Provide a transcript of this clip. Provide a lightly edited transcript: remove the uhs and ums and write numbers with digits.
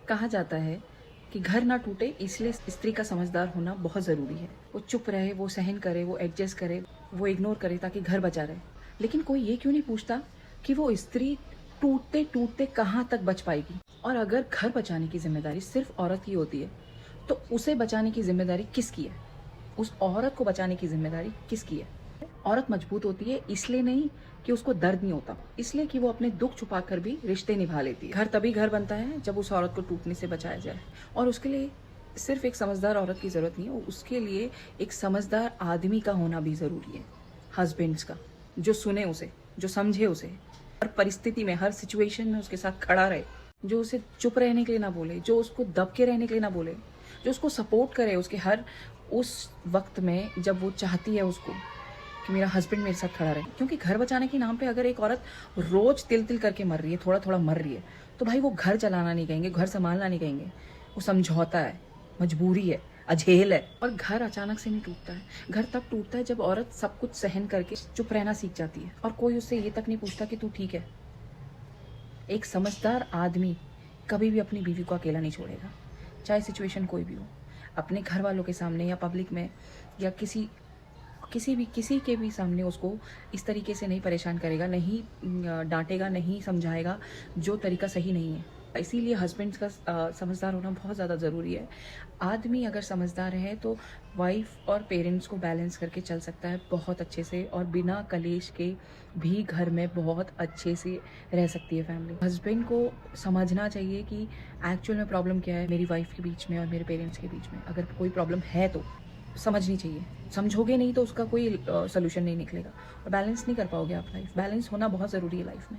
कहा जाता है कि घर ना टूटे इसलिए स्त्री का समझदार होना बहुत ज़रूरी है। वो चुप रहे, वो सहन करे, वो एडजस्ट करे, वो इग्नोर करे ताकि घर बचा रहे। लेकिन कोई ये क्यों नहीं पूछता कि वो स्त्री टूटते टूटते कहाँ तक बच पाएगी। और अगर घर बचाने की जिम्मेदारी सिर्फ औरत की होती है तो उसे बचाने की जिम्मेदारी किसकी है? उस औरत को बचाने की जिम्मेदारी किसकी है? औरत मजबूत होती है इसलिए नहीं कि उसको दर्द नहीं होता, इसलिए कि वो अपने दुख छुपाकर भी रिश्ते निभा लेती है। घर तभी घर बनता है जब उस औरत को टूटने से बचाया जाए। और उसके लिए सिर्फ एक समझदार औरत की जरूरत नहीं है, उसके लिए एक समझदार आदमी का होना भी जरूरी है। हस्बैंड्स का, जो सुने उसे, जो समझे उसे, हर परिस्थिति में, हर सिचुएशन में उसके साथ खड़ा रहे, जो उसे चुप रहने के लिए ना बोले, जो उसको दब के रहने के लिए ना बोले, जो उसको सपोर्ट करे उसके हर उस वक्त में जब वो चाहती है उसको कि मेरा हस्बैंड मेरे साथ खड़ा रहे। क्योंकि घर बचाने के नाम पे अगर एक औरत रोज तिल तिल करके मर रही है, थोड़ा थोड़ा मर रही है, तो भाई वो घर चलाना नहीं कहेंगे, घर संभालना नहीं कहेंगे, वो समझौता है, मजबूरी है, अझेल है। और घर अचानक से नहीं टूटता है, घर तब टूटता है जब औरत सब कुछ सहन करके चुप रहना सीख जाती है और कोई उससे ये तक नहीं पूछता कि तू ठीक है। एक समझदार आदमी कभी भी अपनी बीवी को अकेला नहीं छोड़ेगा, चाहे सिचुएशन कोई भी हो। अपने घर वालों के सामने या पब्लिक में या किसी के भी सामने उसको इस तरीके से नहीं परेशान करेगा, नहीं डांटेगा, नहीं समझाएगा, जो तरीका सही नहीं है। इसीलिए हस्बैंड का समझदार होना बहुत ज़्यादा ज़रूरी है। आदमी अगर समझदार है तो वाइफ और पेरेंट्स को बैलेंस करके चल सकता है बहुत अच्छे से, और बिना कलेश के भी घर में बहुत अच्छे से रह सकती है फैमिली। हस्बैंड को समझना चाहिए कि एक्चुअल में प्रॉब्लम क्या है मेरी वाइफ के बीच में और मेरे पेरेंट्स के बीच में। अगर कोई प्रॉब्लम है तो समझनी चाहिए, समझोगे नहीं तो उसका कोई सोल्यूशन नहीं निकलेगा और बैलेंस नहीं कर पाओगे आप लाइफ। बैलेंस होना बहुत ज़रूरी है लाइफ में।